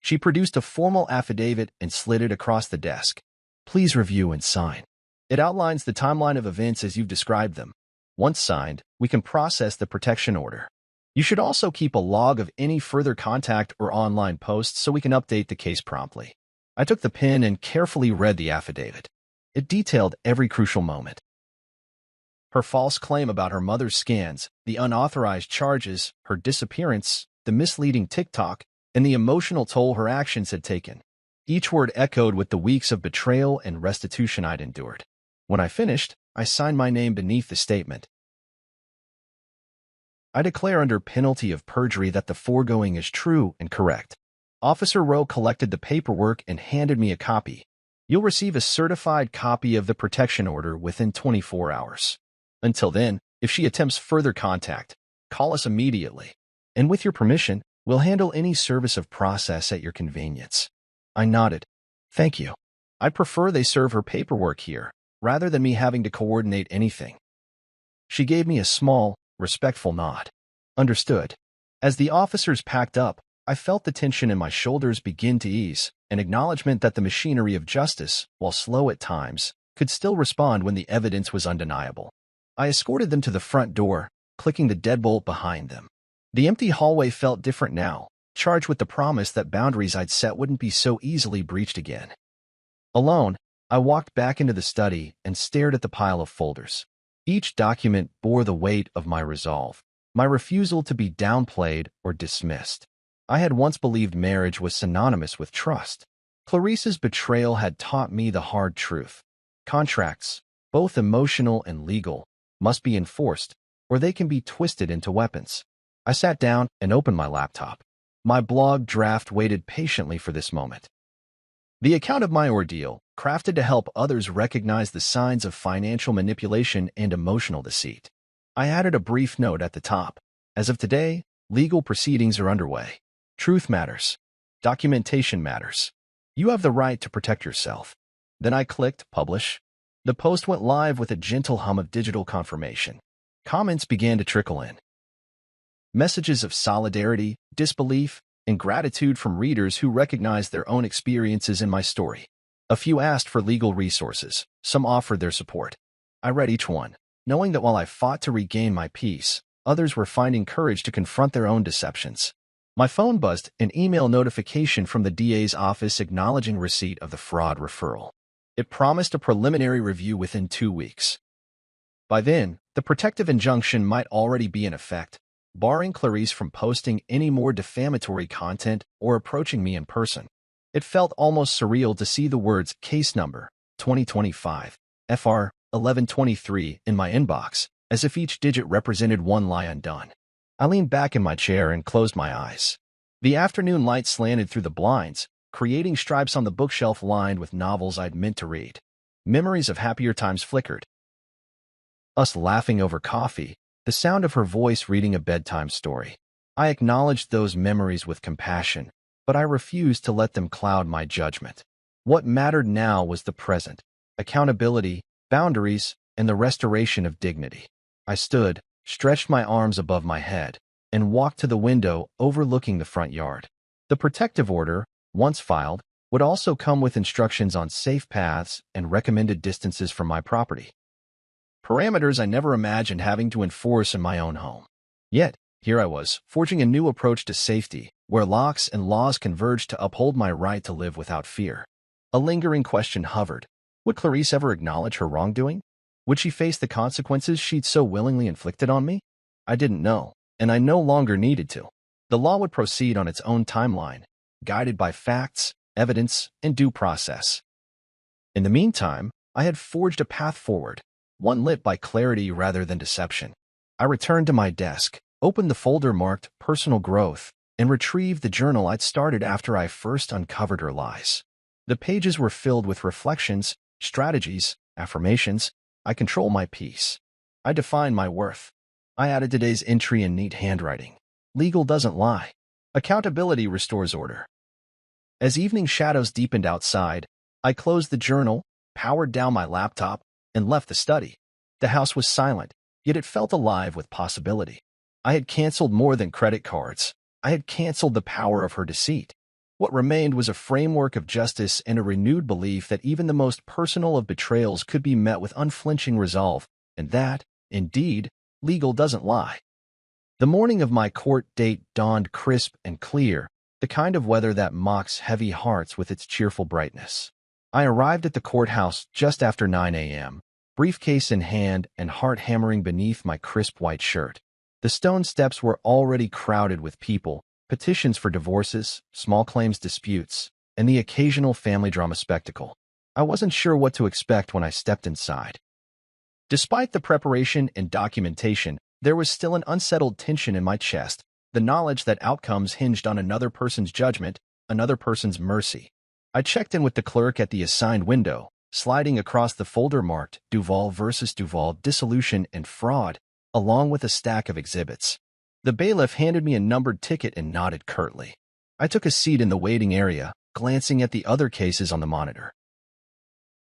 She produced a formal affidavit and slid it across the desk. "Please review and sign. It outlines the timeline of events as you've described them. Once signed, we can process the protection order. You should also keep a log of any further contact or online posts so we can update the case promptly." I took the pen and carefully read the affidavit. It detailed every crucial moment. Her false claim about her mother's scans, the unauthorized charges, her disappearance, the misleading TikTok, and the emotional toll her actions had taken. Each word echoed with the weeks of betrayal and restitution I'd endured. When I finished, I signed my name beneath the statement. "I declare under penalty of perjury that the foregoing is true and correct." Officer Rowe collected the paperwork and handed me a copy. You'll receive a certified copy of the protection order within 24 hours. Until then, if she attempts further contact, call us immediately. And with your permission, we'll handle any service of process at your convenience. I nodded. Thank you. I'd prefer they serve her paperwork here, rather than me having to coordinate anything. She gave me a small, respectful nod. Understood. As the officers packed up, I felt the tension in my shoulders begin to ease, an acknowledgement that the machinery of justice, while slow at times, could still respond when the evidence was undeniable. I escorted them to the front door, clicking the deadbolt behind them. The empty hallway felt different now, charged with the promise that boundaries I'd set wouldn't be so easily breached again. Alone, I walked back into the study and stared at the pile of folders. Each document bore the weight of my resolve, my refusal to be downplayed or dismissed. I had once believed marriage was synonymous with trust. Clarice's betrayal had taught me the hard truth. Contracts, both emotional and legal, must be enforced, or they can be twisted into weapons. I sat down and opened my laptop. My blog draft waited patiently for this moment. The account of my ordeal, crafted to help others recognize the signs of financial manipulation and emotional deceit. I added a brief note at the top. As of today, legal proceedings are underway. Truth matters. Documentation matters. You have the right to protect yourself. Then I clicked Publish. The post went live with a gentle hum of digital confirmation. Comments began to trickle in. Messages of solidarity, disbelief, and gratitude from readers who recognized their own experiences in my story. A few asked for legal resources. Some offered their support. I read each one, knowing that while I fought to regain my peace, others were finding courage to confront their own deceptions. My phone buzzed, an email notification from the DA's office acknowledging receipt of the fraud referral. It promised a preliminary review within 2 weeks. By then, the protective injunction might already be in effect, barring Clarice from posting any more defamatory content or approaching me in person. It felt almost surreal to see the words Case Number 2025 FR 1123 in my inbox, as if each digit represented one lie undone. I leaned back in my chair and closed my eyes. The afternoon light slanted through the blinds, creating stripes on the bookshelf lined with novels I'd meant to read. Memories of happier times flickered. Us laughing over coffee, the sound of her voice reading a bedtime story. I acknowledged those memories with compassion, but I refused to let them cloud my judgment. What mattered now was the present, accountability, boundaries, and the restoration of dignity. I stood, stretched my arms above my head, and walked to the window overlooking the front yard. The protective order, once filed, would also come with instructions on safe paths and recommended distances from my property. Parameters I never imagined having to enforce in my own home. Yet, here I was, forging a new approach to safety, where locks and laws converged to uphold my right to live without fear. A lingering question hovered. Would Clarice ever acknowledge her wrongdoing? Would she face the consequences she'd so willingly inflicted on me? I didn't know, and I no longer needed to. The law would proceed on its own timeline, guided by facts, evidence, and due process. In the meantime, I had forged a path forward, one lit by clarity rather than deception. I returned to my desk, opened the folder marked Personal Growth, and retrieved the journal I'd started after I first uncovered her lies. The pages were filled with reflections, strategies, affirmations. I control my peace. I define my worth. I added today's entry in neat handwriting. Legal doesn't lie. Accountability restores order. As evening shadows deepened outside, I closed the journal, powered down my laptop, and left the study. The house was silent, yet it felt alive with possibility. I had canceled more than credit cards. I had canceled the power of her deceit. What remained was a framework of justice and a renewed belief that even the most personal of betrayals could be met with unflinching resolve, and that, indeed, legal doesn't lie. The morning of my court date dawned crisp and clear, the kind of weather that mocks heavy hearts with its cheerful brightness. I arrived at the courthouse just after 9 a.m., briefcase in hand and heart hammering beneath my crisp white shirt. The stone steps were already crowded with people, petitions for divorces, small claims disputes, and the occasional family drama spectacle. I wasn't sure what to expect when I stepped inside. Despite the preparation and documentation, there was still an unsettled tension in my chest, the knowledge that outcomes hinged on another person's judgment, another person's mercy. I checked in with the clerk at the assigned window, sliding across the folder marked Duval versus Duval Dissolution and Fraud, along with a stack of exhibits. The bailiff handed me a numbered ticket and nodded curtly. I took a seat in the waiting area, glancing at the other cases on the monitor.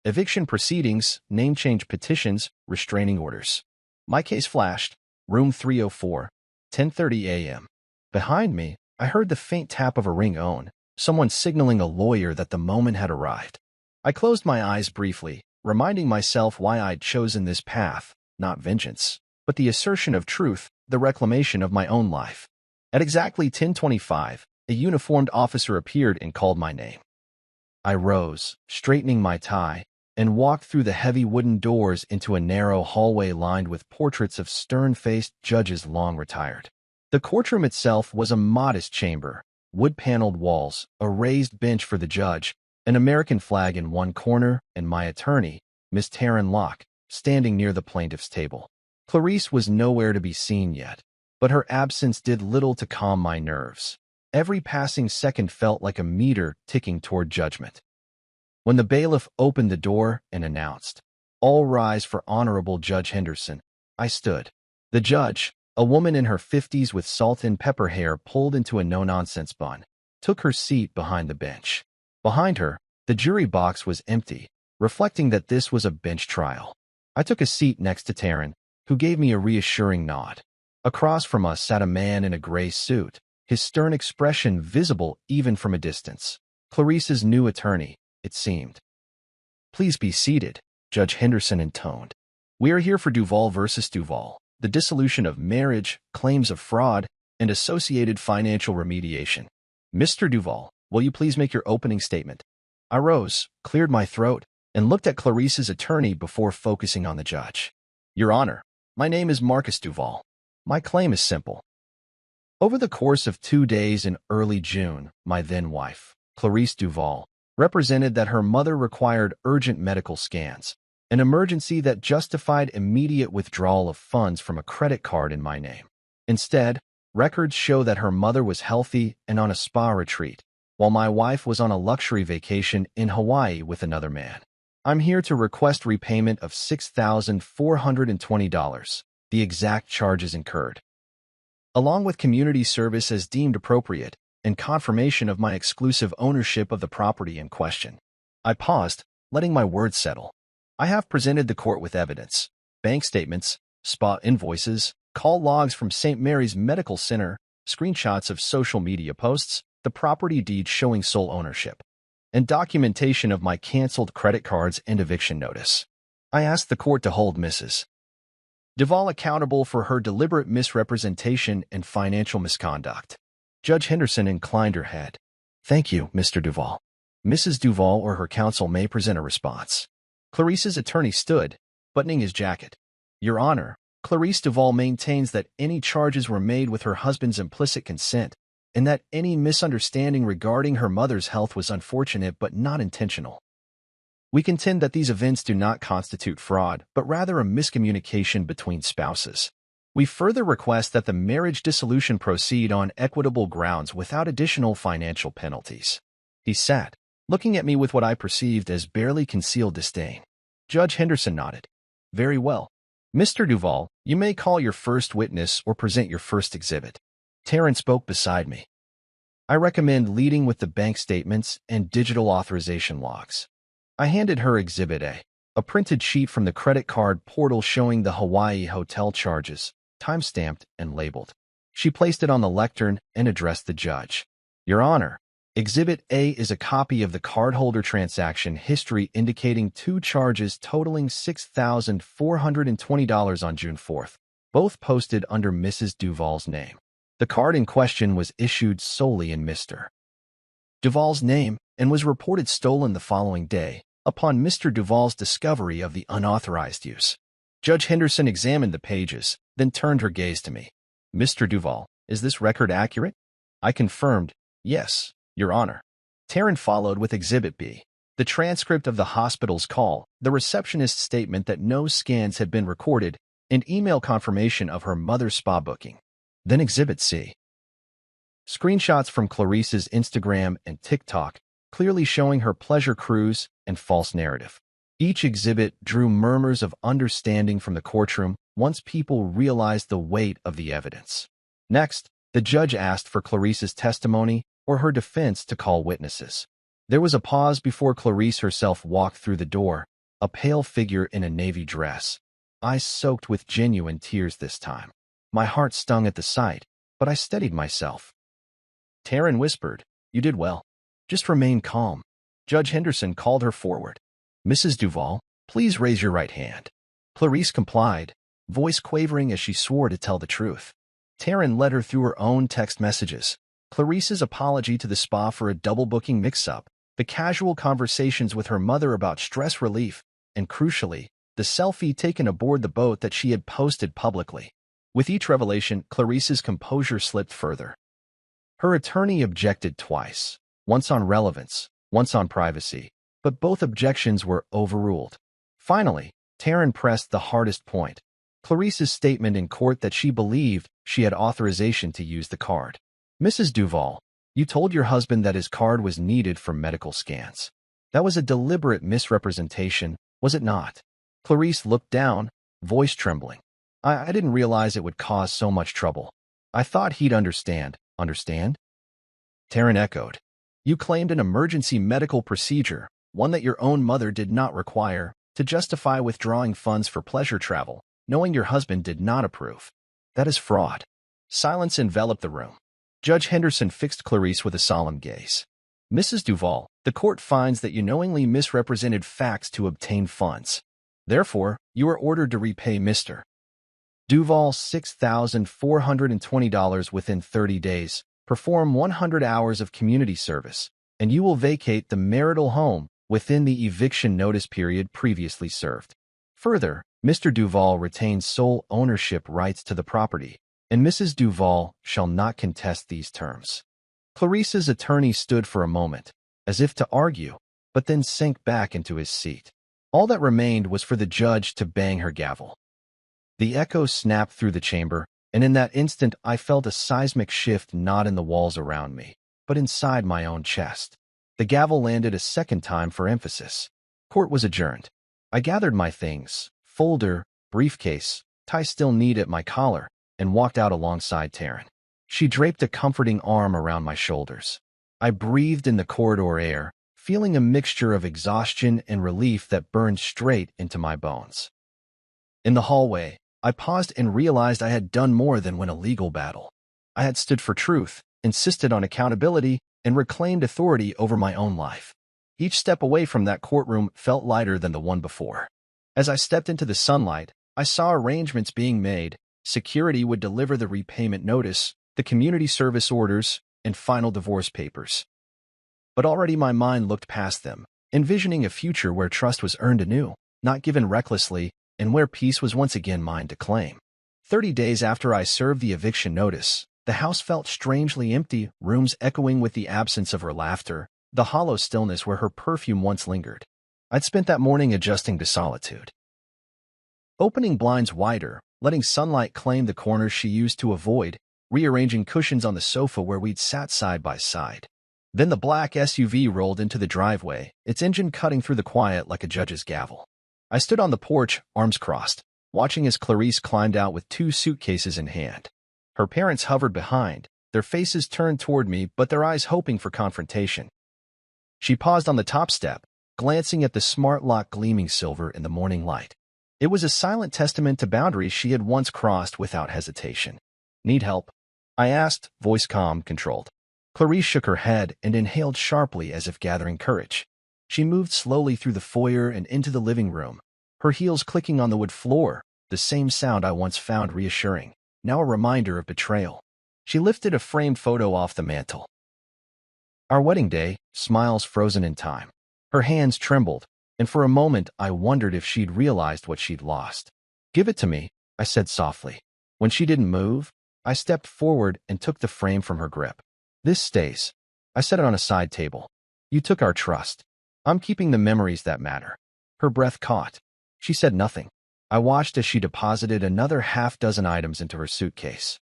Eviction proceedings, name change petitions, restraining orders. My case flashed. Room 304, 10:30 a.m. Behind me, I heard the faint tap of a ring on, someone signaling a lawyer that the moment had arrived. I closed my eyes briefly, reminding myself why I'd chosen this path, not vengeance, but the assertion of truth, the reclamation of my own life. At exactly 10:25, a uniformed officer appeared and called my name. I rose, straightening my tie, and walked through the heavy wooden doors into a narrow hallway lined with portraits of stern-faced judges long retired. The courtroom itself was a modest chamber, wood-paneled walls, a raised bench for the judge, an American flag in one corner, and my attorney, Miss Taryn Locke, standing near the plaintiff's table. Clarice was nowhere to be seen yet, but her absence did little to calm my nerves. Every passing second felt like a meter ticking toward judgment. When the bailiff opened the door and announced, "All rise for Honorable Judge Henderson," I stood. The judge, a woman in her 50s with salt and pepper hair pulled into a no-nonsense bun, took her seat behind the bench. Behind her, the jury box was empty, reflecting that this was a bench trial. I took a seat next to Taryn, who gave me a reassuring nod. Across from us sat a man in a gray suit, his stern expression visible even from a distance. Clarice's new attorney, it seemed. "Please be seated," Judge Henderson intoned. "We are here for Duval versus Duval, the dissolution of marriage, claims of fraud, and associated financial remediation. Mr. Duval, will you please make your opening statement?" I rose, cleared my throat, and looked at Clarice's attorney before focusing on the judge. "Your Honor, my name is Marcus Duval. My claim is simple. Over the course of 2 days in early June, my then-wife, Clarice Duval, represented that her mother required urgent medical scans, an emergency that justified immediate withdrawal of funds from a credit card in my name. Instead, records show that her mother was healthy and on a spa retreat, while my wife was on a luxury vacation in Hawaii with another man. I'm here to request repayment of $6,420, the exact charges incurred, along with community service as deemed appropriate, and confirmation of my exclusive ownership of the property in question." I paused, letting my words settle. I have presented the court with evidence: bank statements, spa invoices, call logs from St. Mary's Medical Center, screenshots of social media posts, the property deed showing sole ownership, and documentation of my canceled credit cards and eviction notice. I asked the court to hold Mrs. Duval accountable for her deliberate misrepresentation and financial misconduct. Judge Henderson inclined her head. "Thank you, Mr. Duval. Mrs. Duval or her counsel may present a response." Clarice's attorney stood, buttoning his jacket. "Your Honor, Clarice Duval maintains that any charges were made with her husband's implicit consent, and that any misunderstanding regarding her mother's health was unfortunate but not intentional. We contend that these events do not constitute fraud, but rather a miscommunication between spouses. We further request that the marriage dissolution proceed on equitable grounds without additional financial penalties." He sat, looking at me with what I perceived as barely concealed disdain. Judge Henderson nodded. "Very well. Mr. Duval, you may call your first witness or present your first exhibit." Taryn spoke beside me. "I recommend leading with the bank statements and digital authorization logs." I handed her Exhibit A, a printed sheet from the credit card portal showing the Hawaii hotel charges, time-stamped and labeled. She placed it on the lectern and addressed the judge. "Your Honor, Exhibit A is a copy of the cardholder transaction history indicating 2 charges totaling $6,420 on June 4th, both posted under Mrs. Duval's name. The card in question was issued solely in Mr. Duval's name and was reported stolen the following day, upon Mr. Duval's discovery of the unauthorized use." Judge Henderson examined the pages, then turned her gaze to me. "Mr. Duval, is this record accurate?" I confirmed, "Yes, Your Honor." Taryn followed with Exhibit B, the transcript of the hospital's call, the receptionist's statement that no scans had been recorded, and email confirmation of her mother's spa booking. Then Exhibit C, screenshots from Clarice's Instagram and TikTok, clearly showing her pleasure cruise and false narrative. Each exhibit drew murmurs of understanding from the courtroom once people realized the weight of the evidence. Next, the judge asked for Clarice's testimony or her defense to call witnesses. There was a pause before Clarice herself walked through the door, a pale figure in a navy dress, eyes soaked with genuine tears this time. My heart stung at the sight, but I steadied myself. Taryn whispered, "You did well. Just remain calm." Judge Henderson called her forward. "Mrs. Duval, please raise your right hand." Clarice complied, voice quavering as she swore to tell the truth. Taryn led her through her own text messages, Clarice's apology to the spa for a double-booking mix-up, the casual conversations with her mother about stress relief, and crucially, the selfie taken aboard the boat that she had posted publicly. With each revelation, Clarice's composure slipped further. Her attorney objected twice, once on relevance, once on privacy, but both objections were overruled. Finally, Taryn pressed the hardest point, Clarice's statement in court that she believed she had authorization to use the card. "Mrs. Duval, you told your husband that his card was needed for medical scans. That was a deliberate misrepresentation, was it not?" Clarice looked down, voice trembling. I didn't realize it would cause so much trouble. I thought he'd understand." "Understand?" Taryn echoed. "You claimed an emergency medical procedure, one that your own mother did not require, to justify withdrawing funds for pleasure travel, knowing your husband did not approve. That is fraud." Silence enveloped the room. Judge Henderson fixed Clarice with a solemn gaze. "Mrs. Duval, the court finds that you knowingly misrepresented facts to obtain funds. Therefore, you are ordered to repay Mr. Duval $6,420 within 30 days, perform 100 hours of community service, and you will vacate the marital home within the eviction notice period previously served. Further, Mr. Duval retains sole ownership rights to the property, and Mrs. Duval shall not contest these terms." Clarice's attorney stood for a moment, as if to argue, but then sank back into his seat. All that remained was for the judge to bang her gavel. The echo snapped through the chamber, and in that instant I felt a seismic shift not in the walls around me, but inside my own chest. The gavel landed a second time for emphasis. Court was adjourned. I gathered my things, folder, briefcase, tie still neat at my collar, and walked out alongside Taryn. She draped a comforting arm around my shoulders. I breathed in the corridor air, feeling a mixture of exhaustion and relief that burned straight into my bones. In the hallway, I paused and realized I had done more than win a legal battle. I had stood for truth, insisted on accountability, and reclaimed authority over my own life. Each step away from that courtroom felt lighter than the one before. As I stepped into the sunlight, I saw arrangements being made. Security would deliver the repayment notice, the community service orders, and final divorce papers. But already my mind looked past them, envisioning a future where trust was earned anew, not given recklessly, and where peace was once again mine to claim. 30 days after I served the eviction notice, the house felt strangely empty, rooms echoing with the absence of her laughter, the hollow stillness where her perfume once lingered. I'd spent that morning adjusting to solitude. Opening blinds wider, letting sunlight claim the corners she used to avoid, rearranging cushions on the sofa where we'd sat side by side. Then the black SUV rolled into the driveway, its engine cutting through the quiet like a judge's gavel. I stood on the porch, arms crossed, watching as Clarice climbed out with 2 suitcases in hand. Her parents hovered behind, their faces turned toward me but their eyes hoping for confrontation. She paused on the top step, glancing at the smart lock gleaming silver in the morning light. It was a silent testament to boundaries she had once crossed without hesitation. "Need help?" I asked, voice calm, controlled. Clarice shook her head and inhaled sharply as if gathering courage. She moved slowly through the foyer and into the living room, her heels clicking on the wood floor, the same sound I once found reassuring, now a reminder of betrayal. She lifted a framed photo off the mantel. Our wedding day, smiles frozen in time. Her hands trembled, and for a moment I wondered if she'd realized what she'd lost. "Give it to me," I said softly. When she didn't move, I stepped forward and took the frame from her grip. "This stays." I set it on a side table. "You took our trust. I'm keeping the memories that matter." Her breath caught. She said nothing. I watched as she deposited another half-dozen items into her suitcase.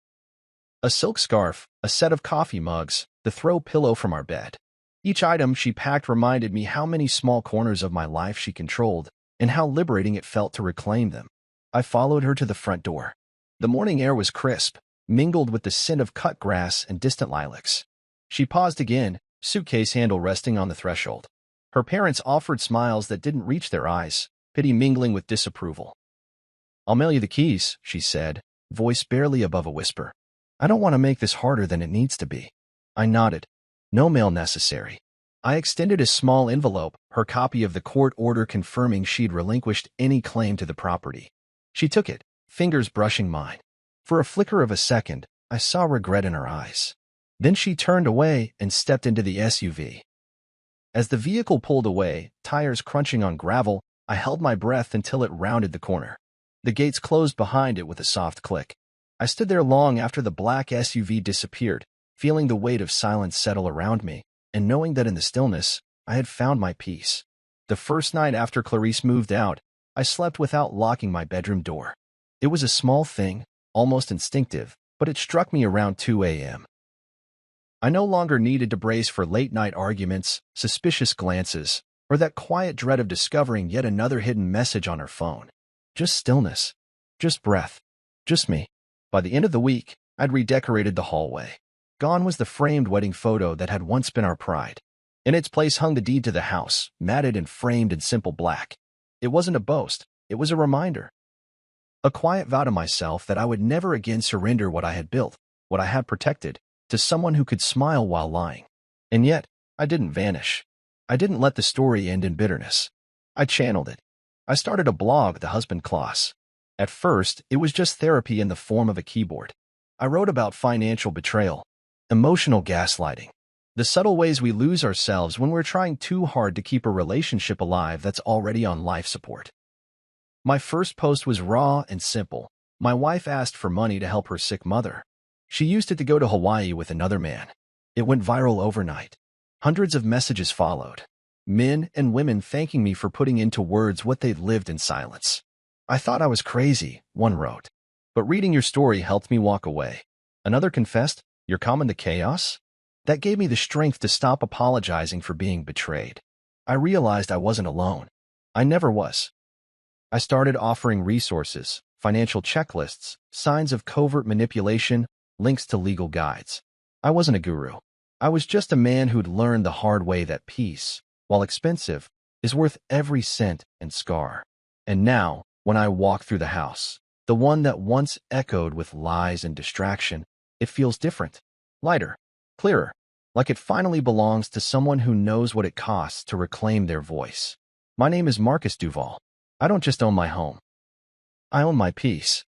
A silk scarf, a set of coffee mugs, the throw pillow from our bed. Each item she packed reminded me how many small corners of my life she controlled and how liberating it felt to reclaim them. I followed her to the front door. The morning air was crisp, mingled with the scent of cut grass and distant lilacs. She paused again, suitcase handle resting on the threshold. Her parents offered smiles that didn't reach their eyes, pity mingling with disapproval. "I'll mail you the keys," she said, voice barely above a whisper. "I don't want to make this harder than it needs to be." I nodded. "No mail necessary." I extended a small envelope, her copy of the court order confirming she'd relinquished any claim to the property. She took it, fingers brushing mine. For a flicker of a second, I saw regret in her eyes. Then she turned away and stepped into the SUV. As the vehicle pulled away, tires crunching on gravel, I held my breath until it rounded the corner. The gates closed behind it with a soft click. I stood there long after the black SUV disappeared, feeling the weight of silence settle around me, and knowing that in the stillness, I had found my peace. The first night after Clarice moved out, I slept without locking my bedroom door. It was a small thing, almost instinctive, but it struck me around 2 a.m. I no longer needed to brace for late-night arguments, suspicious glances, or that quiet dread of discovering yet another hidden message on her phone. Just stillness. Just breath. Just me. By the end of the week, I'd redecorated the hallway. Gone was the framed wedding photo that had once been our pride. In its place hung the deed to the house, matted and framed in simple black. It wasn't a boast. It was a reminder. A quiet vow to myself that I would never again surrender what I had built, what I had protected, to someone who could smile while lying. And yet, I didn't vanish. I didn't let the story end in bitterness. I channeled it. I started a blog, The Husband Clause. At first, it was just therapy in the form of a keyboard. I wrote about financial betrayal, emotional gaslighting, the subtle ways we lose ourselves when we're trying too hard to keep a relationship alive that's already on life support. My first post was raw and simple. My wife asked for money to help her sick mother. She used it to go to Hawaii with another man. It went viral overnight. Hundreds of messages followed. Men and women thanking me for putting into words what they'd lived in silence. "I thought I was crazy," one wrote. "But reading your story helped me walk away." Another confessed, "You're common to chaos?" That gave me the strength to stop apologizing for being betrayed. I realized I wasn't alone. I never was. I started offering resources, financial checklists, signs of covert manipulation, links to legal guides. I wasn't a guru. I was just a man who'd learned the hard way that peace, while expensive, is worth every cent and scar. And now, when I walk through the house, the one that once echoed with lies and distraction, it feels different, lighter, clearer, like it finally belongs to someone who knows what it costs to reclaim their voice. My name is Marcus Duval. I don't just own my home. I own my peace.